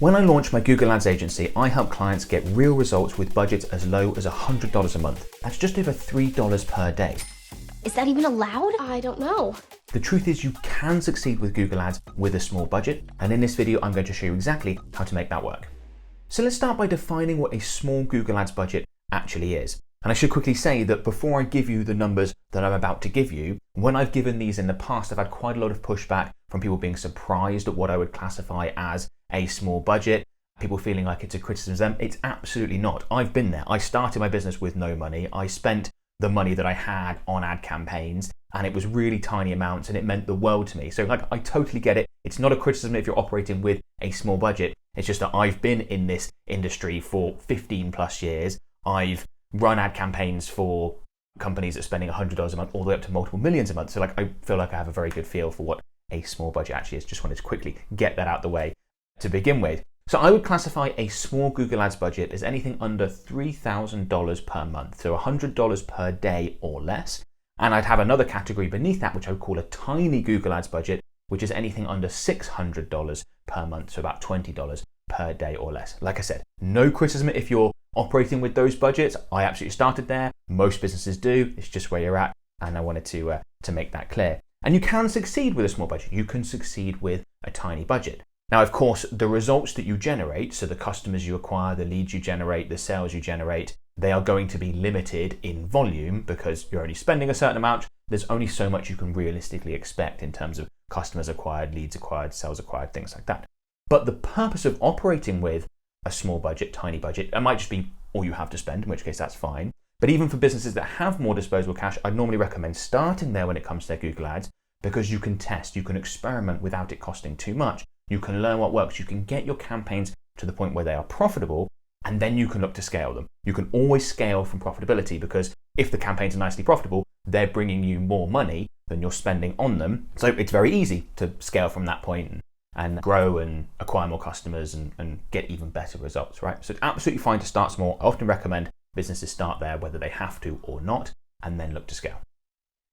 When I launched my Google Ads agency, I help clients get real results with budgets as low as $100 a month. That's just over $3 per day. Is that even allowed? I don't know. The truth is you can succeed with Google Ads with a small budget, and in this video I'm going to show you exactly how to make that work. So let's start by defining what a small Google Ads budget actually is. And I should quickly say that before I give you the numbers that I'm about to give you, when I've given these in the past, I've had quite a lot of pushback from people being surprised at what I would classify as a small budget, people feeling like it's a criticism. It's absolutely not. I've been there. I started my business with no money. I spent the money that I had on ad campaigns, and it was really tiny amounts, and it meant the world to me. So I totally get it. It's not a criticism if you're operating with a small budget. It's just that I've been in this industry for 15 plus years. I've run ad campaigns for companies that are spending $100 a month all the way up to multiple millions a month. So I feel like I have a very good feel for what a small budget actually is. Just wanted to quickly get that out the way to begin with. So I would classify a small Google Ads budget as anything under $3,000 per month, so $100 per day or less. And I'd have another category beneath that, which I would call a tiny Google Ads budget, which is anything under $600 per month, so about $20 per day or less. Like I said, no criticism if you're operating with those budgets. I absolutely started there. Most businesses do. It's just where you're at, and I wanted to make that clear. And you can succeed with a small budget. You can succeed with a tiny budget. Now, of course, the results that you generate, so the customers you acquire, the leads you generate, the sales you generate, they are going to be limited in volume because you're only spending a certain amount. There's only so much you can realistically expect in terms of customers acquired, leads acquired, sales acquired, things like that. But the purpose of operating with a small budget, tiny budget, it might just be all you have to spend, in which case that's fine. But even for businesses that have more disposable cash, I'd normally recommend starting there when it comes to their Google Ads, because you can test, you can experiment without it costing too much. You can learn what works. You can get your campaigns to the point where they are profitable, and then you can look to scale them. You can always scale from profitability, because if the campaigns are nicely profitable, they're bringing you more money than you're spending on them. So it's very easy to scale from that point and grow and acquire more customers and get even better results, right? So it's absolutely fine to start small. I often recommend businesses start there, whether they have to or not, and then look to scale.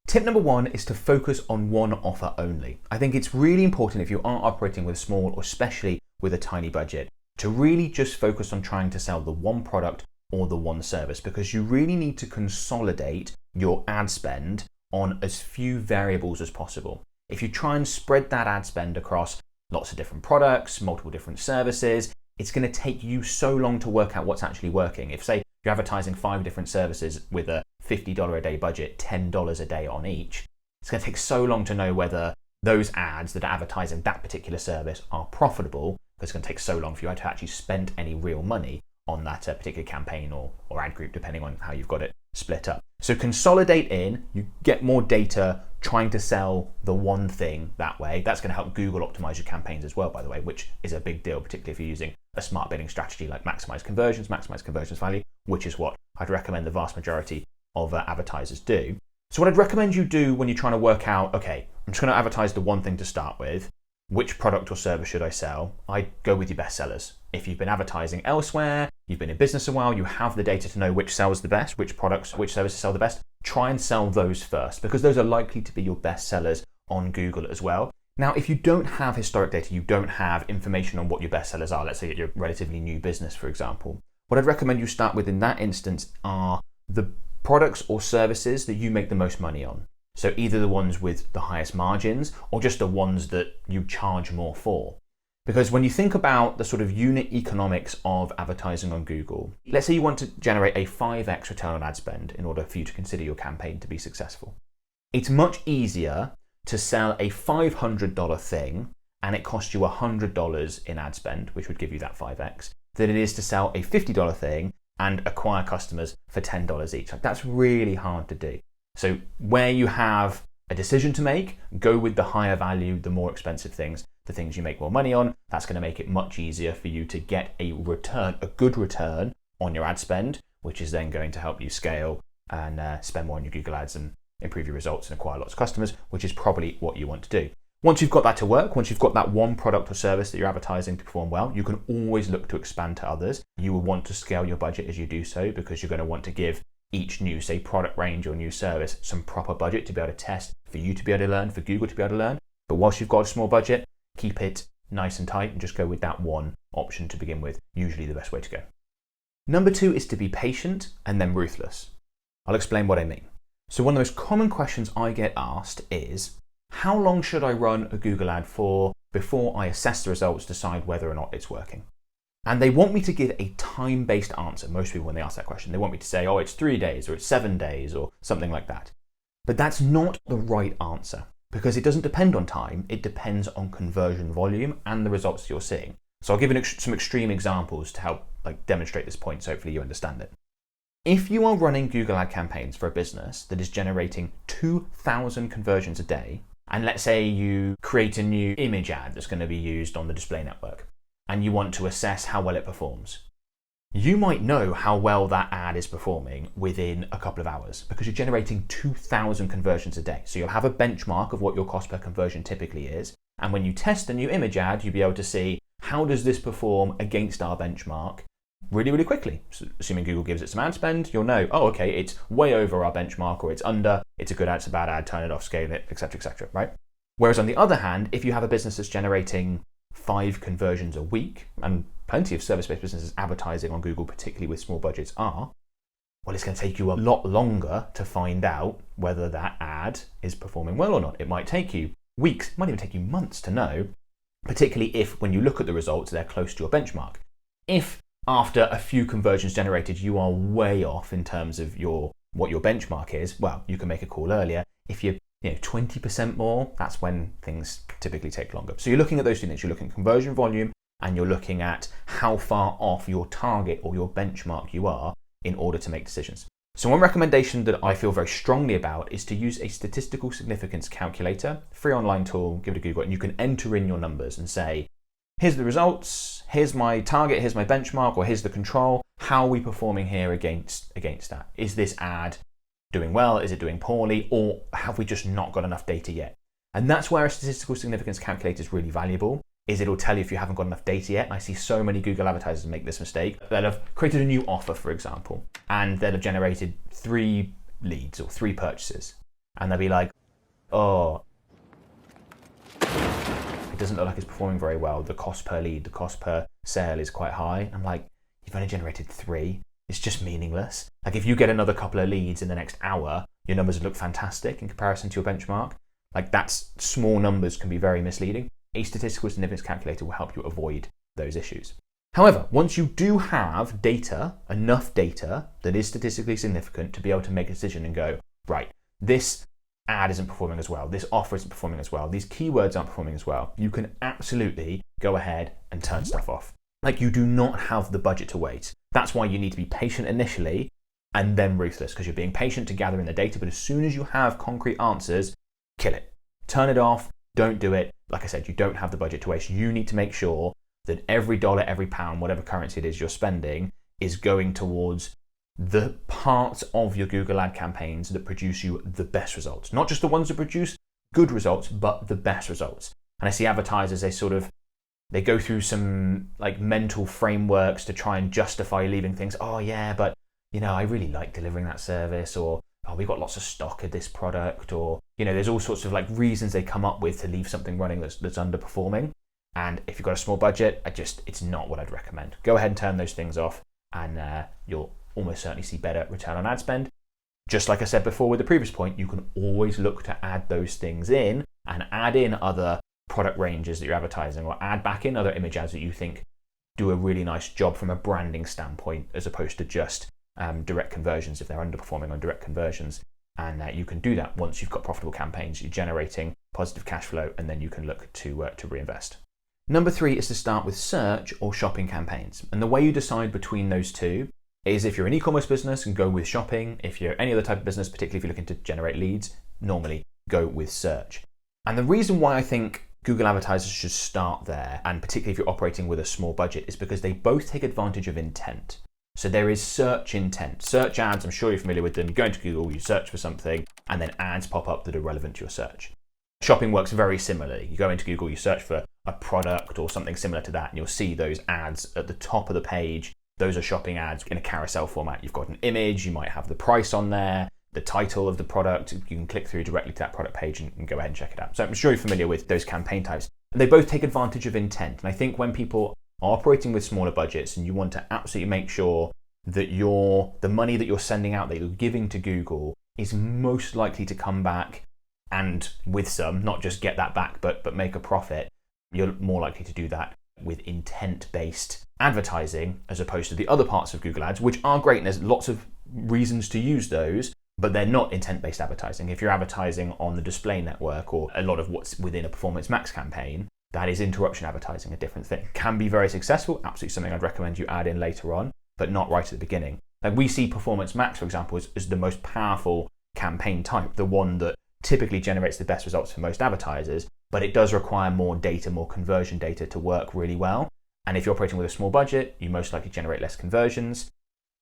Tip number one is to focus on one offer only. I think it's really important if you are operating with small, or especially with a tiny budget, to really just focus on trying to sell the one product or the one service, because you really need to consolidate your ad spend on as few variables as possible. If you try and spread that ad spend across lots of different products, multiple different services, it's going to take you so long to work out what's actually working. If, say, you're advertising 5 different services with a $50 a day budget, $10 a day on each, it's going to take so long to know whether those ads that are advertising that particular service are profitable, because it's going to take so long for you to actually spend any real money on that particular campaign or ad group, depending on how you've got it split up. So consolidate in, you get more data trying to sell the one thing that way. That's going to help Google optimize your campaigns as well, by the way, which is a big deal, particularly if you're using a smart bidding strategy like maximize conversions value, which is what I'd recommend the vast majority of advertisers do. So what I'd recommend you do when you're trying to work out, okay, I'm just going to advertise the one thing to start with, which product or service should I sell? I'd go with your best sellers. If you've been advertising elsewhere, you've been in business a while, you have the data to know which sells the best, which products, which services sell the best, try and sell those first, because those are likely to be your best sellers on Google as well. Now, if you don't have historic data, you don't have information on what your best sellers are, let's say you're a relatively new business, for example, what I'd recommend you start with in that instance are the products or services that you make the most money on. So either the ones with the highest margins or just the ones that you charge more for. Because when you think about the sort of unit economics of advertising on Google, let's say you want to generate a 5x return on ad spend in order for you to consider your campaign to be successful. It's much easier to sell a $500 thing and it costs you $100 in ad spend, which would give you that 5x, than it is to sell a $50 thing and acquire customers for $10 each. Like, that's really hard to do. So where you have a decision to make, go with the higher value, the more expensive things, the things you make more money on. That's going to make it much easier for you to get a return, a good return on your ad spend, which is then going to help you scale and spend more on your Google Ads and improve your results and acquire lots of customers, which is probably what you want to do. Once you've got that to work, once you've got that one product or service that you're advertising to perform well, you can always look to expand to others. You will want to scale your budget as you do so, because you're going to want to give each new, say, product range or new service some proper budget to be able to test, for you to be able to learn, for Google to be able to learn. But whilst you've got a small budget, keep it nice and tight and just go with that one option to begin with, usually the best way to go. Number 2 is to be patient and then ruthless. I'll explain what I mean. So one of the most common questions I get asked is, how long should I run a Google ad for before I assess the results, decide whether or not it's working? And they want me to give a time-based answer. Most people, when they ask that question, they want me to say, oh, it's 3 days or it's 7 days or something like that. But that's not the right answer because it doesn't depend on time. It depends on conversion volume and the results you're seeing. So I'll give you some extreme examples to help demonstrate this point, so hopefully you understand it. If you are running Google ad campaigns for a business that is generating 2,000 conversions a day, and let's say you create a new image ad that's going to be used on the display network, and you want to assess how well it performs, you might know how well that ad is performing within a couple of hours because you're generating 2,000 conversions a day. So you'll have a benchmark of what your cost per conversion typically is. And when you test a new image ad, you'll be able to see how does this perform against our benchmark really, really quickly. So assuming Google gives it some ad spend, you'll know, oh, okay, it's way over our benchmark or it's under, it's a good ad, it's a bad ad, turn it off, scale it, etc., right? Whereas on the other hand, if you have a business that's generating 5 conversions a week, and plenty of service-based businesses advertising on Google, particularly with small budgets, well, it's going to take you a lot longer to find out whether that ad is performing well or not. It might take you weeks, it might even take you months to know, particularly if when you look at the results, they're close to your benchmark. If after a few conversions generated, you are way off in terms of what your benchmark is, well, you can make a call earlier. If you're 20% more, that's when things typically take longer. So you're looking at those two things. You're looking at conversion volume and you're looking at how far off your target or your benchmark you are in order to make decisions. So one recommendation that I feel very strongly about is to use a statistical significance calculator, free online tool, give it a Google, and you can enter in your numbers and say, here's the results, here's my target, here's my benchmark, or here's the control. How are we performing here against that? Is this ad doing well? Is it doing poorly? Or have we just not got enough data yet? And that's where a statistical significance calculator is really valuable, is it'll tell you if you haven't got enough data yet. And I see so many Google advertisers make this mistake. They'll have created a new offer, for example, and they'll have generated 3 leads or 3 purchases. And they'll be like, oh, it doesn't look like it's performing very well. The cost per lead, the cost per sale is quite high. I'm like, you've only generated 3. It's just meaningless. Like if you get another couple of leads in the next hour, your numbers look fantastic in comparison to your benchmark. Like that's small numbers can be very misleading. A statistical significance calculator will help you avoid those issues. However, once you do have data, enough data that is statistically significant to be able to make a decision and go, right, this ad isn't performing as well, this offer isn't performing as well, these keywords aren't performing as well, you can absolutely go ahead and turn stuff off. Like you do not have the budget to wait. That's why you need to be patient initially and then ruthless, because you're being patient to gather in the data, but as soon as you have concrete answers, kill it. Turn it off, don't do it. Like I said, you don't have the budget to waste. You need to make sure that every dollar, every pound, whatever currency it is you're spending is going towards the parts of your Google ad campaigns that produce you the best results. Not just the ones that produce good results, but the best results. And I see advertisers, they go through some mental frameworks to try and justify leaving things. Oh yeah, but I really like delivering that service, or oh, we've got lots of stock of this product, or there's all sorts of reasons they come up with to leave something running that's underperforming. And if you've got a small budget, it's not what I'd recommend. Go ahead and turn those things off, and you'll almost certainly see better return on ad spend. Just like I said before with the previous point, you can always look to add those things in and add in other product ranges that you're advertising, or add back in other image ads that you think do a really nice job from a branding standpoint, as opposed to just direct conversions if they're underperforming on direct conversions. And you can do that once you've got profitable campaigns, you're generating positive cash flow, and then you can look to reinvest. Number 3 is to start with search or shopping campaigns. And the way you decide between those two is if you're an e-commerce business and go with shopping. If you're any other type of business, particularly if you're looking to generate leads, normally go with search. And the reason why I think Google advertisers should start there, and particularly if you're operating with a small budget, is because they both take advantage of intent. So there is search intent. Search ads, I'm sure you're familiar with them. You go into Google, you search for something, and then ads pop up that are relevant to your search. Shopping works very similarly. You go into Google, you search for a product or something similar to that, and you'll see those ads at the top of the page. Those are shopping ads in a carousel format. You've got an image, you might have the price on there, the title of the product. You can click through directly to that product page and go ahead and check it out. So I'm sure you're familiar with those campaign types. They both take advantage of intent. And I think when people are operating with smaller budgets and you want to absolutely make sure that the money that you're sending out, that you're giving to Google, is most likely to come back and with some, not just get that back, but make a profit, you're more likely to do that with intent-based advertising as opposed to the other parts of Google Ads, which are great and there's lots of reasons to use those, but they're not intent-based advertising. If you're advertising on the display network or a lot of what's within a Performance Max campaign, that is interruption advertising, a different thing. Can be very successful, absolutely something I'd recommend you add in later on, but not right at the beginning. Like we see Performance Max, for example, as the most powerful campaign type, the one that typically generates the best results for most advertisers, but it does require more data, more conversion data to work really well. And if you're operating with a small budget, you most likely generate less conversions.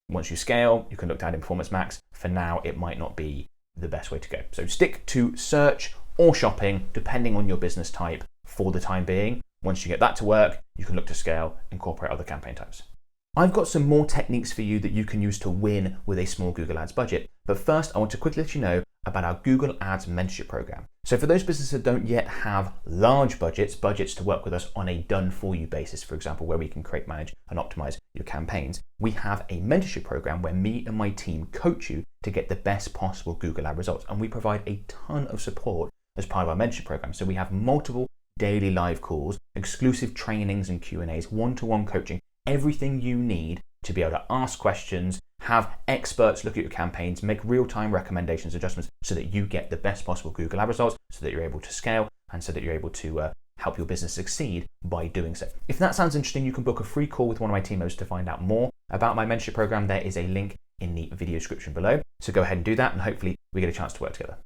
Once you scale, you can look to add in Performance Max. For now, it might not be the best way to go. So stick to search or shopping, depending on your business type for the time being. Once you get that to work, you can look to scale, incorporate other campaign types. I've got some more techniques for you that you can use to win with a small Google Ads budget. But first, I want to quickly let you know about our Google Ads mentorship program. So for those businesses that don't yet have large budgets to work with us on a done-for-you basis, for example, where we can create, manage, and optimize your campaigns, we have a mentorship program where me and my team coach you to get the best possible Google Ad results. And we provide a ton of support as part of our mentorship program. So we have multiple daily live calls, exclusive trainings and Q&As, one-to-one coaching, everything you need to be able to ask questions, have experts look at your campaigns, make real-time recommendations, adjustments, so that you get the best possible Google Ad results, so that you're able to scale, and so that you're able to help your business succeed by doing so. If that sounds interesting, you can book a free call with one of my team members to find out more about my mentorship program. There is a link in the video description below. So go ahead and do that, and hopefully we get a chance to work together.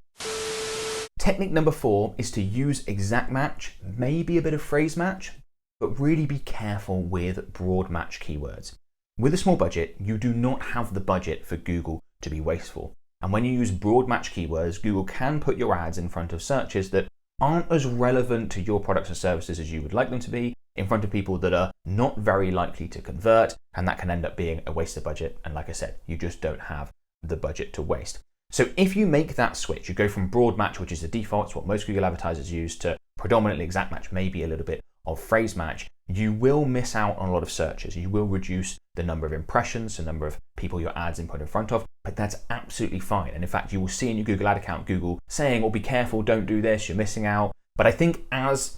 Technique number 4 is to use exact match, maybe a bit of phrase match, but really be careful with broad match keywords. With a small budget, you do not have the budget for Google to be wasteful. And when you use broad match keywords, Google can put your ads in front of searches that aren't as relevant to your products and services as you would like them to be, in front of people that are not very likely to convert, and that can end up being a waste of budget. And like I said, you just don't have the budget to waste. So if you make that switch, you go from broad match, which is the default, it's what most Google advertisers use, to predominantly exact match, maybe a little bit of phrase match, you will miss out on a lot of searches. You will reduce the number of impressions, the number of people your ads input in front of, but that's absolutely fine. And in fact, you will see in your Google ad account, Google saying, well, be careful, don't do this, you're missing out. But I think as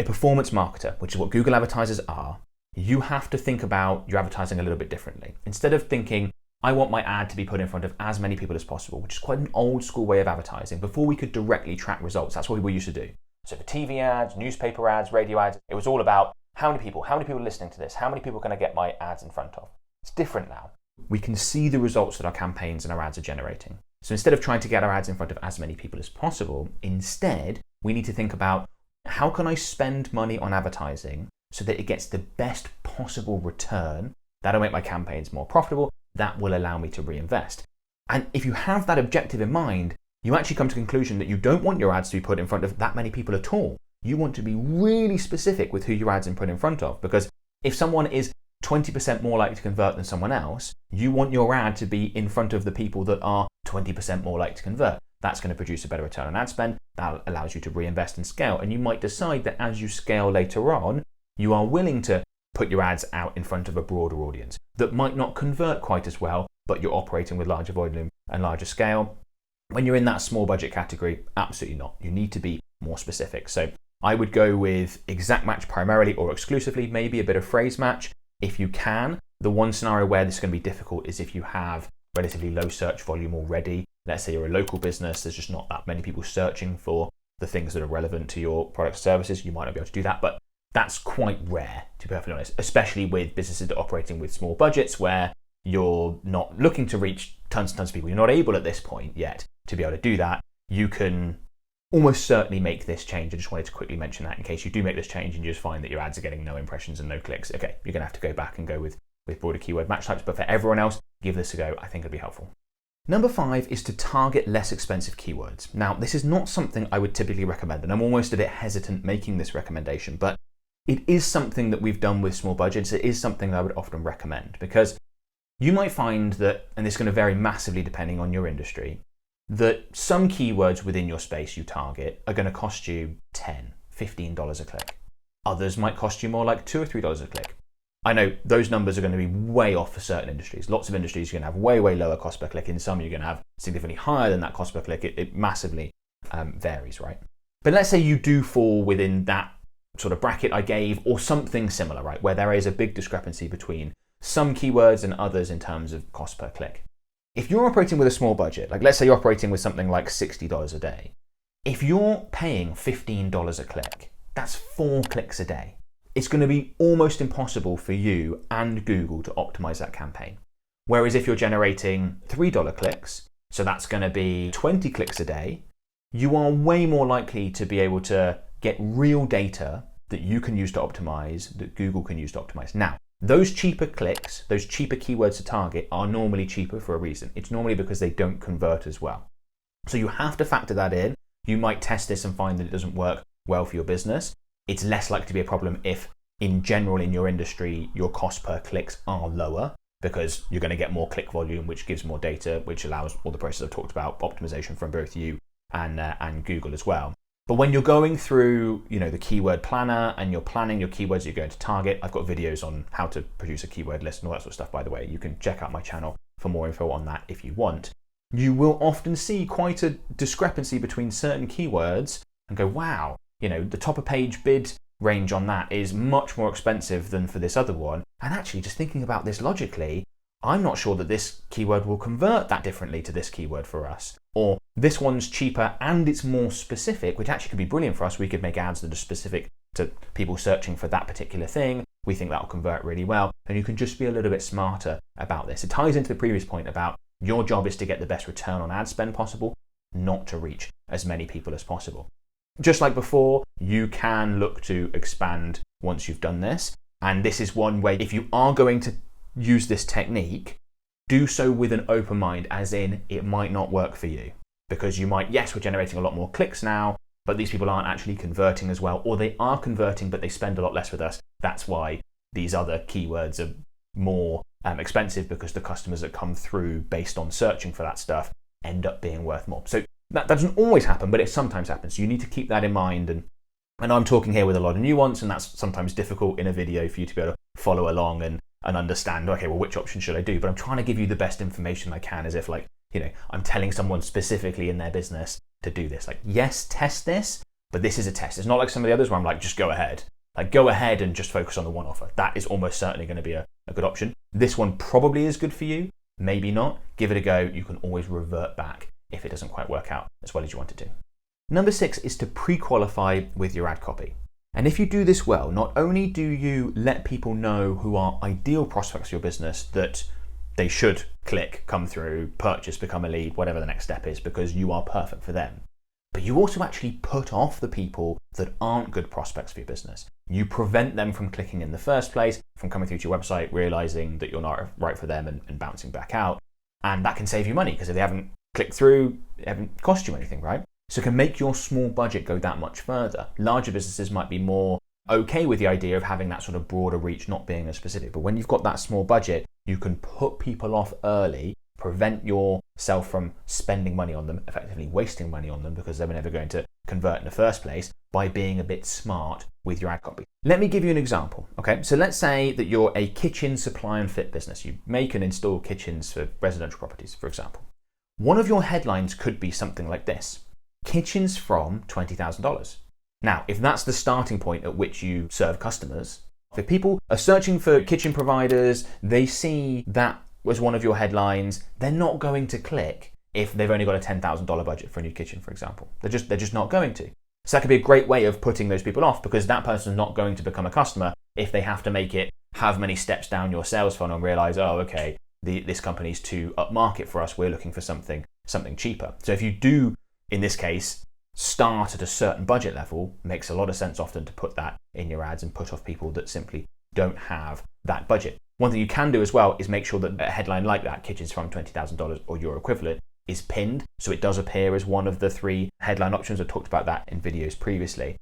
a performance marketer, which is what Google advertisers are, you have to think about your advertising a little bit differently. Instead of thinking, I want my ad to be put in front of as many people as possible, which is quite an old school way of advertising. Before we could directly track results, that's what people used to do. So for TV ads, newspaper ads, radio ads, it was all about how many people are listening to this? How many people can I get my ads in front of? It's different now. We can see the results that our campaigns and our ads are generating. So instead of trying to get our ads in front of as many people as possible, instead, we need to think about how can I spend money on advertising so that it gets the best possible return? That'll make my campaigns more profitable. That will allow me to reinvest. And if you have that objective in mind, you actually come to the conclusion that you don't want your ads to be put in front of that many people at all. You want to be really specific with who your ads are put in front of, because if someone is 20% more likely to convert than someone else, you want your ad to be in front of the people that are 20% more likely to convert. That's going to produce a better return on ad spend. That allows you to reinvest and scale. And you might decide that as you scale later on, you are willing to put your ads out in front of a broader audience that might not convert quite as well, but you're operating with larger volume and larger scale. When you're in that small budget category, absolutely not. You need to be more specific. So I would go with exact match primarily or exclusively, maybe a bit of phrase match if you can. The one scenario where this is going to be difficult is if you have relatively low search volume already. Let's say you're a local business, there's just not that many people searching for the things that are relevant to your products and services. You might not be able to do that, but that's quite rare, to be perfectly honest, especially with businesses that are operating with small budgets where you're not looking to reach tons and tons of people. You're not able at this point yet to be able to do that. You can almost certainly make this change. I just wanted to quickly mention that in case you do make this change and you just find that your ads are getting no impressions and no clicks. Okay, you're going to have to go back and go with broader keyword match types, but for everyone else, give this a go. I think it'll be helpful. Number 5 is to target less expensive keywords. Now, this is not something I would typically recommend, and I'm almost a bit hesitant making this recommendation, but it is something that we've done with small budgets. It is something that I would often recommend because you might find that, and this is going to vary massively depending on your industry, that some keywords within your space you target are going to cost you 10, $15 a click. Others might cost you more, like $2 or $3 a click. I know those numbers are going to be way off for certain industries. Lots of industries you're going to have way, way lower cost per click. In some, you're going to have significantly higher than that cost per click. It massively varies, right? But let's say you do fall within that sort of bracket I gave, or something similar, right? Where there is a big discrepancy between some keywords and others in terms of cost per click. If you're operating with a small budget, like let's say you're operating with something like $60 a day, if you're paying $15 a click, that's 4 clicks a day. It's going to be almost impossible for you and Google to optimize that campaign. Whereas if you're generating $3 clicks, so that's going to be 20 clicks a day, you are way more likely to be able to get real data that you can use to optimize, that Google can use to optimize. Now, those cheaper clicks, those cheaper keywords to target are normally cheaper for a reason. It's normally because they don't convert as well. So you have to factor that in. You might test this and find that it doesn't work well for your business. It's less likely to be a problem if, in general, in your industry, your cost per clicks are lower because you're going to get more click volume, which gives more data, which allows all the processes I've talked about, optimization from both you and Google as well. But when you're going through, the keyword planner and you're planning your keywords you're going to target, I've got videos on how to produce a keyword list and all that sort of stuff, by the way. You can check out my channel for more info on that if you want. You will often see quite a discrepancy between certain keywords and go, wow, the top of page bid range on that is much more expensive than for this other one. And actually, just thinking about this logically, I'm not sure that this keyword will convert that differently to this keyword for us. Or this one's cheaper and it's more specific, which actually could be brilliant for us. We could make ads that are specific to people searching for that particular thing. We think that'll convert really well. And you can just be a little bit smarter about this. It ties into the previous point about your job is to get the best return on ad spend possible, not to reach as many people as possible. Just like before, you can look to expand once you've done this. And this is one way, if you are going to use this technique, do so with an open mind, as in it might not work for you. Because you might, yes, we're generating a lot more clicks now, but these people aren't actually converting as well, or they are converting, but they spend a lot less with us. That's why these other keywords are more expensive, because the customers that come through based on searching for that stuff end up being worth more. So that doesn't always happen, but it sometimes happens. So you need to keep that in mind. And I'm talking here with a lot of nuance, and that's sometimes difficult in a video for you to be able to follow along and understand, okay, well, which option should I do? But I'm trying to give you the best information I can, as if I'm telling someone specifically in their business to do this. Like, yes, test this, but this is a test. It's not like some of the others where I'm like, just go ahead. Like, go ahead and just focus on the one offer. That is almost certainly going to be a good option. This one probably is good for you, maybe not. Give it a go. You can always revert back if it doesn't quite work out as well as you want it to. Number 6 is to pre-qualify with your ad copy. And if you do this well, not only do you let people know who are ideal prospects for your business that they should click, come through, purchase, become a lead, whatever the next step is, because you are perfect for them, but you also actually put off the people that aren't good prospects for your business. You prevent them from clicking in the first place, from coming through to your website, realizing that you're not right for them and bouncing back out. And that can save you money, because if they haven't clicked through, it haven't cost you anything, right? So it can make your small budget go that much further. Larger businesses might be more okay with the idea of having that sort of broader reach, not being as specific. But when you've got that small budget, you can put people off early, prevent yourself from spending money on them, effectively wasting money on them, because they were never going to convert in the first place, by being a bit smart with your ad copy. Let me give you an example. Okay, so let's say that you're a kitchen supply and fit business. You make and install kitchens for residential properties, for example. One of your headlines could be something like this: kitchens from $20,000. Now, if that's the starting point at which you serve customers, if people are searching for kitchen providers, they see that was one of your headlines, they're not going to click if they've only got a $10,000 budget for a new kitchen, for example. They're just not going to. So that could be a great way of putting those people off, because that person's not going to become a customer if they have to make it have many steps down your sales funnel and realize, oh, okay, this company's too upmarket for us. We're looking for something cheaper. So if you do, in this case, start at a certain budget level, makes a lot of sense often to put that in your ads and put off people that simply don't have that budget. One thing you can do as well is make sure that a headline like that, kitchens from $20,000 or your equivalent, is pinned, so it does appear as one of the 3 headline options. I've talked about that in videos previously,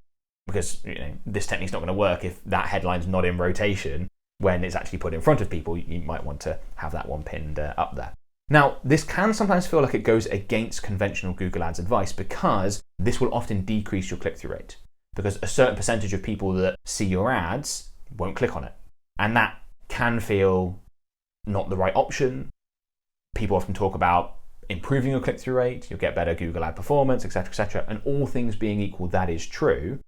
because this technique's not going to work if that headline's not in rotation when it's actually put in front of people. You might want to have that one pinned up there. Now, this can sometimes feel like it goes against conventional Google Ads advice, because this will often decrease your click-through rate. because a certain percentage of people that see your ads won't click on it. And that can feel not the right option. People often talk about improving your click-through rate, you'll get better Google ad performance, etc., and all things being equal, that is true.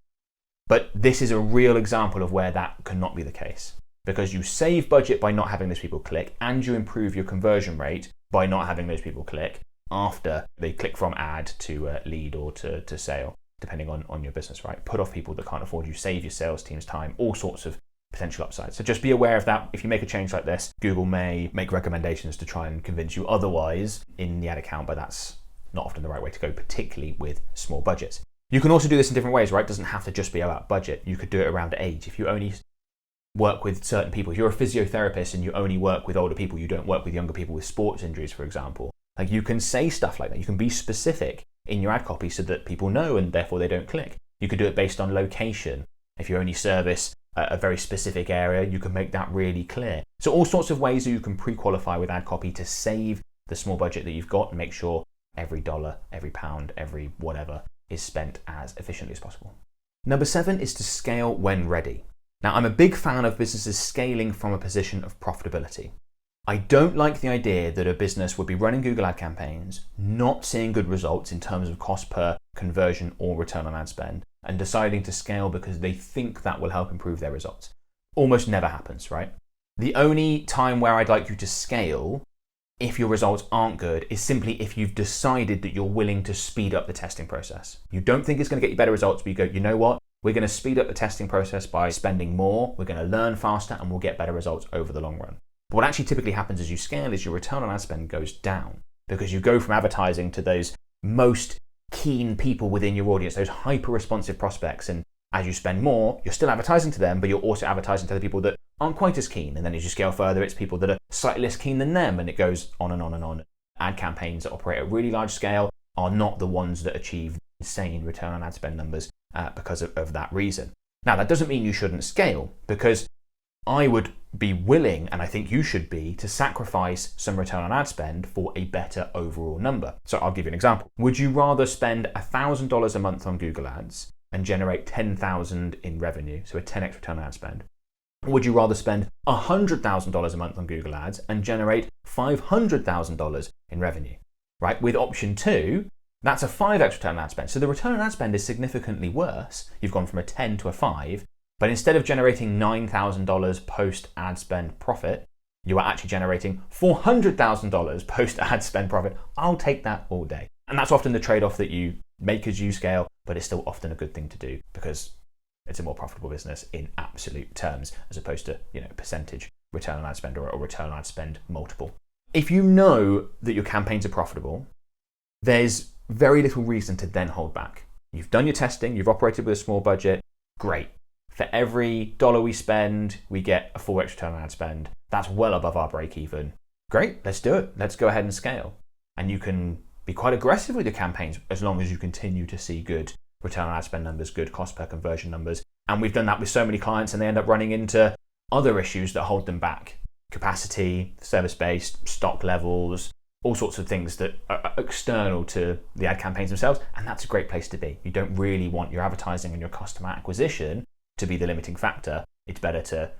But this is a real example of where that cannot be the case, because you save budget by not having those people click, and you improve your conversion rate by not having those people click after they click from ad to lead or to sale, depending on your business, right? Put off people that can't afford you, save your sales team's time, all sorts of potential upsides. So just be aware of that. If you make a change like this, Google may make recommendations to try and convince you otherwise in the ad account, but that's not often the right way to go, particularly with small budgets. You can also do this in different ways, right? It doesn't have to just be about budget. You could do it around age. If you only work with certain people, if you're a physiotherapist and you only work with older people, you don't work with younger people with sports injuries, for example, like you can say stuff like that. You can be specific in your ad copy so that people know and therefore they don't click. You could do it based on location. If you only service a very specific area, you can make that really clear. So all sorts of ways that you can pre-qualify with ad copy to save the small budget that you've got and make sure every dollar, every pound, every whatever is spent as efficiently as possible. Number 7 is to scale when ready. Now, I'm a big fan of businesses scaling from a position of profitability. I don't like the idea that a business would be running Google ad campaigns, not seeing good results in terms of cost per conversion or return on ad spend, and deciding to scale because they think that will help improve their results. Almost never happens, right? The only time where I'd like you to scale if your results aren't good is simply if you've decided that you're willing to speed up the testing process. You don't think it's going to get you better results, but you go, you know what? We're going to speed up the testing process by spending more, we're going to learn faster, and we'll get better results over the long run. But what actually typically happens as you scale is your return on ad spend goes down because you go from advertising to those most keen people within your audience, those hyper-responsive prospects, and as you spend more, you're still advertising to them, but you're also advertising to the people that aren't quite as keen. And then as you scale further, it's people that are slightly less keen than them, and it goes on and on and on. Ad campaigns that operate at really large scale are not the ones that achieve insane return on ad spend numbers because of that reason. Now, that doesn't mean you shouldn't scale, because I would be willing, and I think you should be, to sacrifice some return on ad spend for a better overall number. So I'll give you an example. Would you rather spend $1,000 a month on Google Ads and generate $10,000 in revenue, so a 10x return on ad spend? Or would you rather spend $100,000 a month on Google Ads and generate $500,000 in revenue? Right? With option 2, that's a 5x return on ad spend. So the return on ad spend is significantly worse. You've gone from a 10 to a 5, but instead of generating $9,000 post-ad spend profit, you are actually generating $400,000 post-ad spend profit. I'll take that all day. And that's often the trade-off that you make as you scale, but it's still often a good thing to do because it's a more profitable business in absolute terms as opposed to, percentage return on ad spend or a return on ad spend multiple. If you know that your campaigns are profitable, there's very little reason to then hold back. You've done your testing, you've operated with a small budget, great. For every dollar we spend, we get a 4x return on ad spend. That's well above our break even. Great, let's do it. Let's go ahead and scale. And you can be quite aggressive with your campaigns as long as you continue to see good return on ad spend numbers, good cost per conversion numbers. And we've done that with so many clients, and they end up running into other issues that hold them back. Capacity, service-based, stock levels, all sorts of things that are external to the ad campaigns themselves. And that's a great place to be. You don't really want your advertising and your customer acquisition to be the limiting factor. It's better to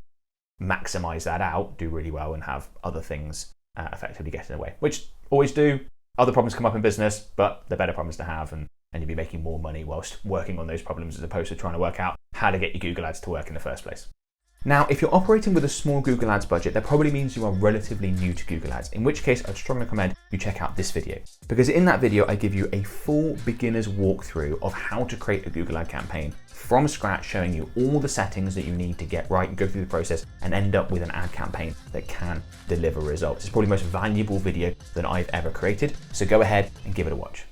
maximize that out, do really well, and have other things effectively get in the way, which always do. Other problems come up in business, but they're better problems to have, and you'll be making more money whilst working on those problems as opposed to trying to work out how to get your Google Ads to work in the first place. Now, if you're operating with a small Google Ads budget, that probably means you are relatively new to Google Ads, in which case I'd strongly recommend you check out this video. Because in that video, I give you a full beginner's walkthrough of how to create a Google Ad campaign from scratch, showing you all the settings that you need to get right and go through the process and end up with an ad campaign that can deliver results. It's probably the most valuable video that I've ever created, so go ahead and give it a watch.